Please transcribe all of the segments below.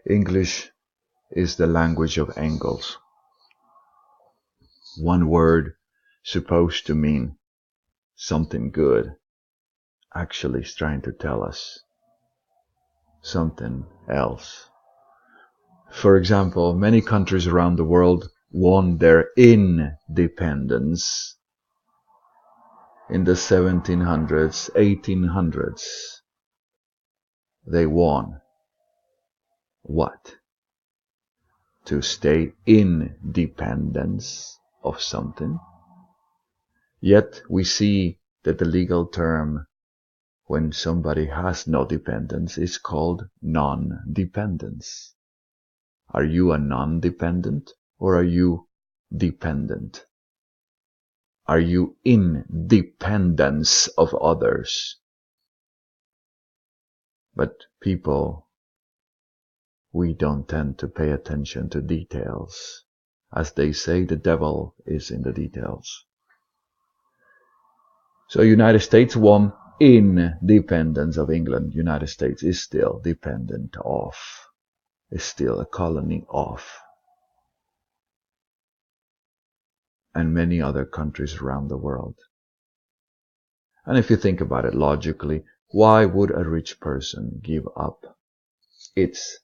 English is the language of angles. One word supposed to mean something good actually is trying to tell us something else. For example, many countries around the world won their independence in the 1700s, 1800s. They won what? To stay in dependence of something. Yet we see that the legal term when somebody has no dependence is called non-dependence. Are you a non-dependent or are you dependent? Are you in dependence of others? But people, we don't tend to pay attention to details. As they say, the devil is in the details. So United States won independence of England. United States is still dependent of, is still a colony of, and many other countries around the world. And if you think about it logically, why would a rich person give up its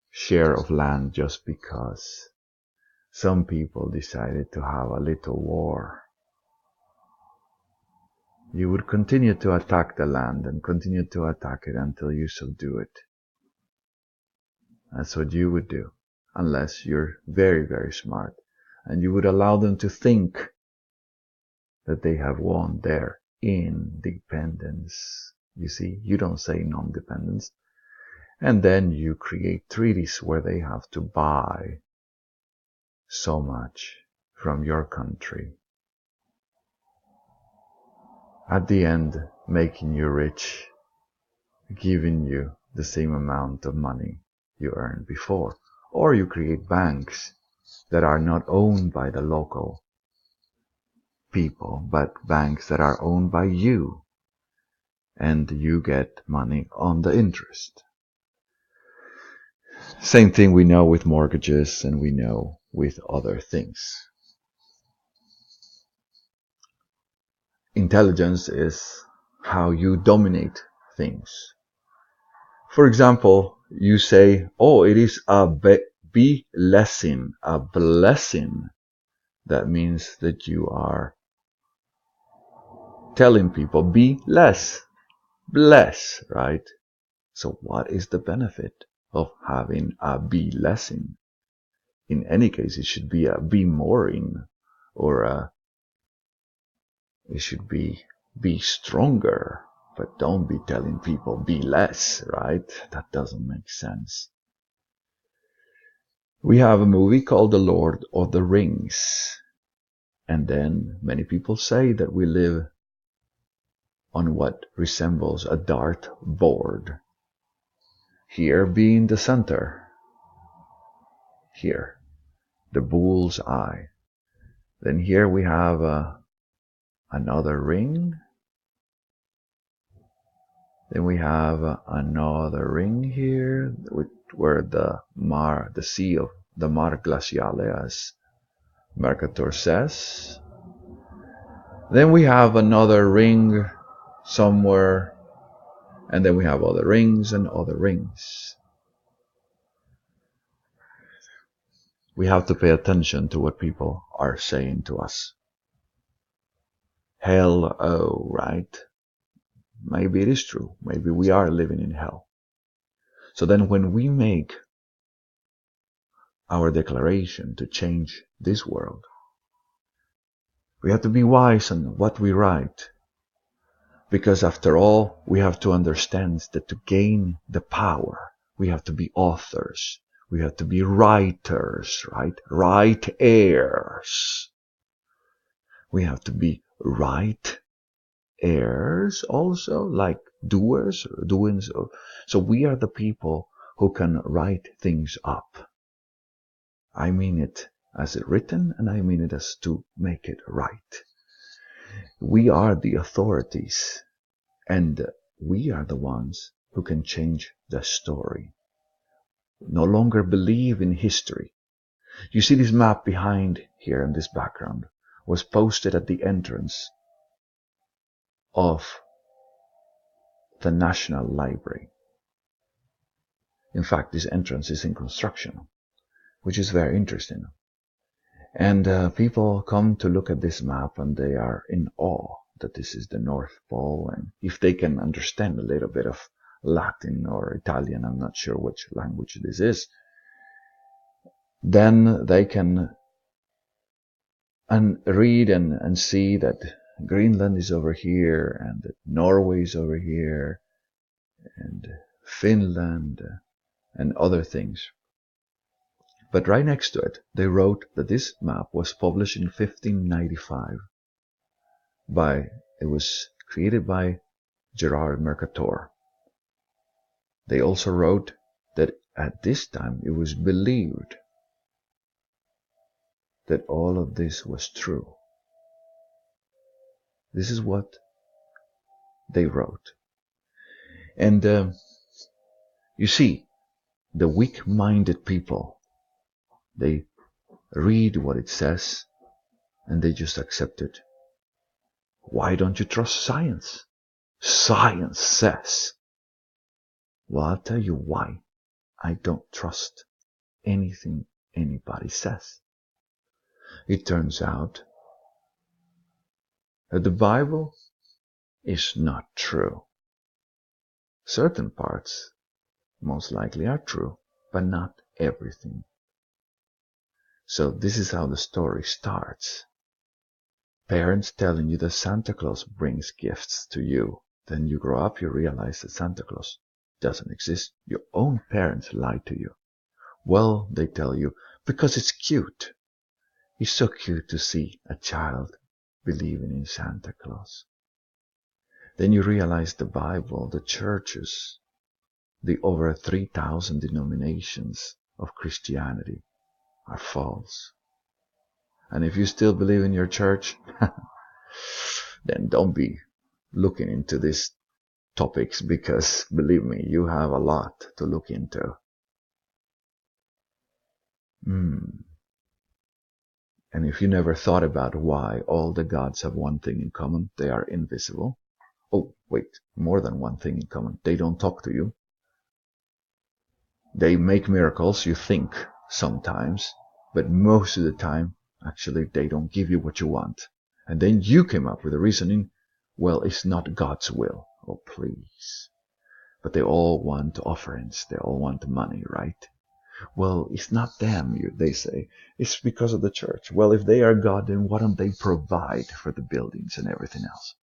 share of land just because some people decided to have a little war? You would continue to attack the land and continue to attack it until you subdue it. That's what you would do, unless you're very, very smart. And you would allow them to think that they have won their independence. You see, you don't say non-dependence. And then you create treaties where they have to buy so much from your country. At the end, making you rich, giving you the same amount of money you earned before. Or you create banks that are not owned by the local people, but banks that are owned by you. And you get money on the interest. Same thing we know with mortgages and we know with other things. Intelligence is how you dominate things. For example, you say, oh, it is a blessing, a blessing. That means that you are telling people, be less, bless, right? So what is the benefit of having a be lessing? In any case, it should be a be moreing, or it should be stronger. But don't be telling people be less, right? That doesn't make sense. We have a movie called The Lord of the Rings. And then many people say that we live on what resembles a dart board. Here being the center. Here, the bull's eye. Then here we have another ring. Then we have another ring here, where the sea of the Mar Glaciale, as Mercator says. Then we have another ring somewhere, and then we have other rings and other rings. We have to pay attention to what people are saying to us. Hell, oh, right? Maybe it is true. Maybe we are living in hell. So then when we make our declaration to change this world, we have to be wise on what we write. Because after all, we have to understand that to gain the power, we have to be authors. We have to be writers, right? Right-heirs. We have to be right-heirs also, like doers, or doings. So we are the people who can write things up. I mean it as it written, and I mean it as to make it right. We are the authorities, and we are the ones who can change the story. no longer believe in history. You see this map behind here in this background was posted at the entrance of the National Library. In fact, this entrance is in construction, which is very interesting. And people come to look at this map and they are in awe that this is the North Pole. And if they can understand a little bit of Latin or Italian, I'm not sure which language this is, then they can read and see that Greenland is over here and that Norway is over here and Finland and other things. But right next to it, they wrote that this map was published in 1595 it was created by Gerard Mercator. They also wrote that at this time it was believed that all of this was true. This is what they wrote. And you see, the weak-minded people, they read what it says and they just accept it. Why don't you trust science? Science says. Well, I'll tell you why I don't trust anything anybody says. It turns out that the Bible is not true. Certain parts most likely are true, but not everything. So this is how the story starts. Parents telling you that Santa Claus brings gifts to you. Then you grow up, you realize that Santa Claus doesn't exist. Your own parents lie to you. Well, they tell you, because it's cute. It's so cute to see a child believing in Santa Claus. Then you realize the Bible, the churches, the over 3,000 denominations of Christianity are false. And if you still believe in your church, then don't be looking into these topics, because believe me, you have a lot to look into. And if you never thought about why all the gods have one thing in common, they are invisible. Oh, wait, more than one thing in common. They don't talk to you. They make miracles, you think, sometimes, but most of the time, actually, they don't give you what you want. And then you came up with a reasoning, well, it's not God's will. Oh, please. But they all want offerings. They all want money, right? Well, it's not them, they say. It's because of the church. Well, if they are God, then why don't they provide for the buildings and everything else?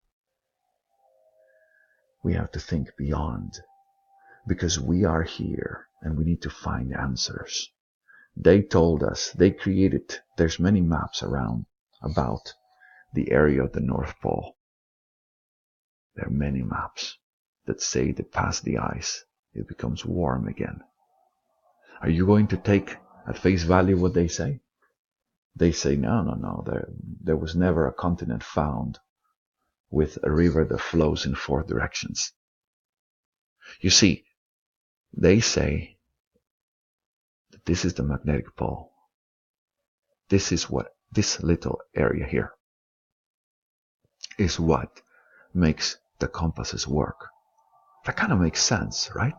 We have to think beyond, because we are here and we need to find answers. They told us, they created, there's many maps around about the area of the North Pole. There are many maps that say that past the ice, it becomes warm again. Are you going to take at face value what they say? They say, no, there was never a continent found with a river that flows in 4 directions. You see, they say that this is the magnetic pole. This is what, this little area here is what makes the compasses work. That kind of makes sense, right?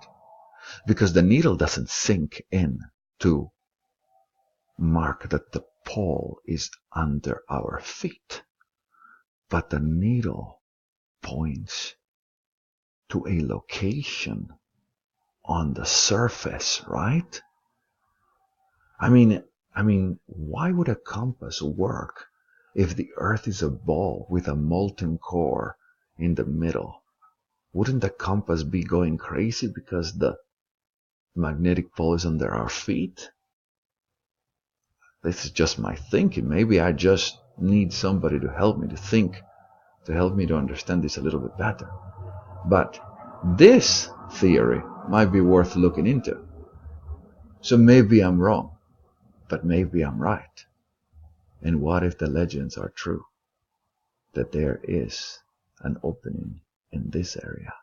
Because the needle doesn't sink in to mark that the pole is under our feet, but the needle points to a location on the surface, right? I mean, why would a compass work if the Earth is a ball with a molten core in the middle? Wouldn't the compass be going crazy because the magnetic pole is under our feet? This is just my thinking. Maybe I just need somebody to help me to think, to help me to understand this a little bit better. But this theory might be worth looking into. So maybe I'm wrong, but maybe I'm right. And what if the legends are true? That there is an opening in this area,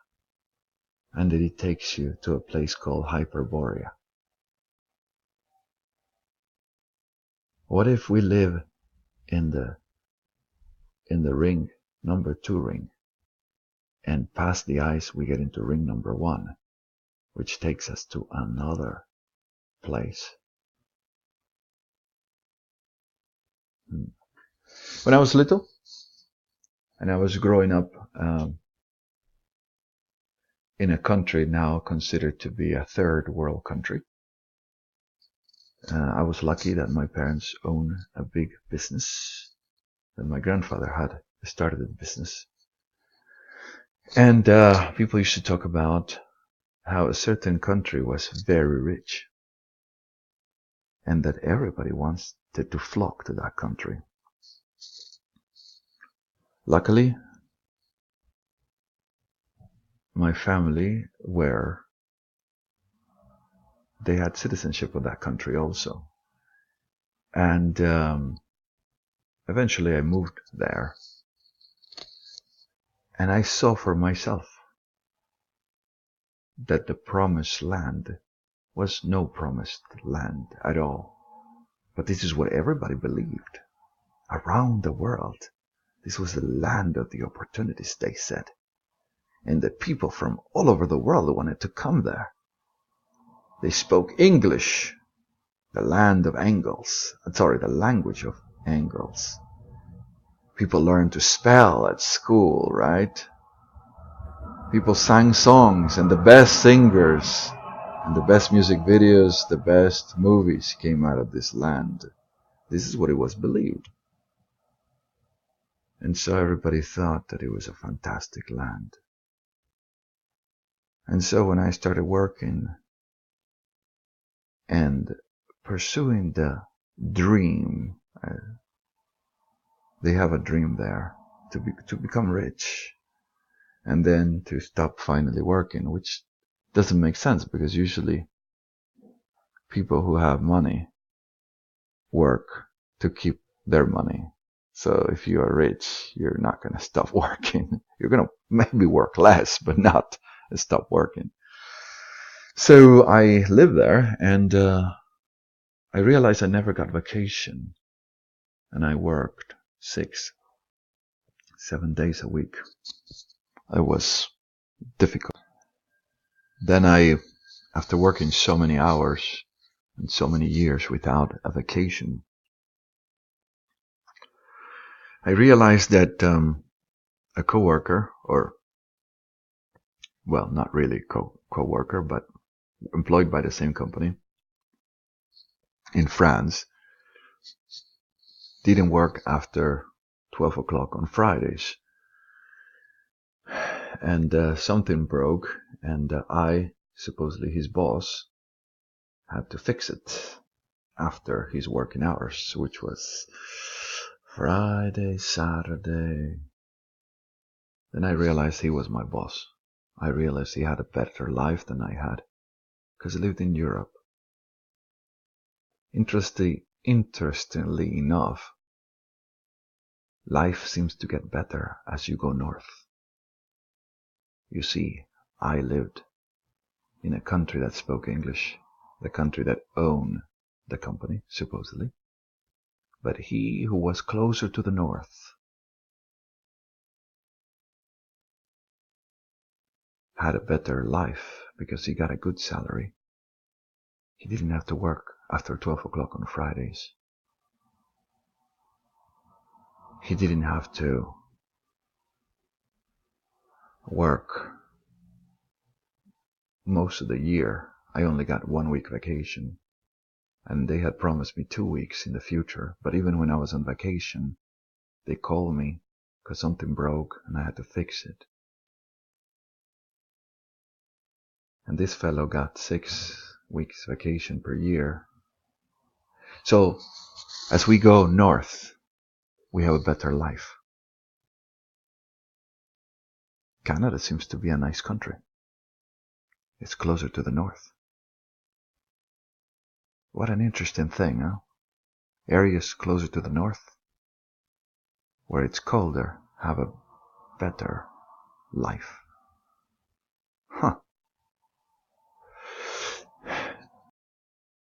and that it takes you to a place called Hyperborea. What if we live in the ring, number 2 ring, and past the ice we get into ring number 1, which takes us to another place? When I was little and I was growing up in a country now considered to be a third world country, I was lucky that my parents owned a big business, that my grandfather had started a business. And people used to talk about how a certain country was very rich and that everybody wanted to flock to that country. Luckily, my family they had citizenship of that country also. And eventually I moved there. And I saw for myself that the promised land was no promised land at all. But this is what everybody believed around the world. This was the land of the opportunities, they said. And the people from all over the world wanted to come there. They spoke English, the land of Angles. Sorry, the language of Angles. People learned to spell at school, right? People sang songs, and the best singers and the best music videos, the best movies came out of this land. This is what it was believed. And so everybody thought that it was a fantastic land. And so when I started working and pursuing the dream, they have a dream there to become rich and then to stop finally working, which doesn't make sense because usually people who have money work to keep their money. So if you are rich, you're not going to stop working. You're going to maybe work less, but not stop working. So I lived there, and I realized I never got vacation. And I worked 6, 7 days a week. It was difficult. Then after working so many hours and so many years without a vacation, I realized that a coworker, or, well, not really co-worker, but employed by the same company in France, didn't work after 12 o'clock on Fridays. And something broke, and I, supposedly his boss, had to fix it after his working hours, which was Friday, Saturday. Then I realized he was my boss. I realized he had a better life than I had, because he lived in Europe. Interestingly enough, life seems to get better as you go north. You see, I lived in a country that spoke English, the country that owned the company, supposedly. But he who was closer to the north had a better life because he got a good salary. He didn't have to work after 12 o'clock on Fridays. He didn't have to work most of the year. I only got 1 week vacation, and they had promised me 2 weeks in the future. But even when I was on vacation, they called me because something broke and I had to fix it. And this fellow got 6 weeks vacation per year. So as we go north, we have a better life. Canada seems to be a nice country. It's closer to the north. What an interesting thing, huh? Areas closer to the north, where it's colder, have a better life. Huh.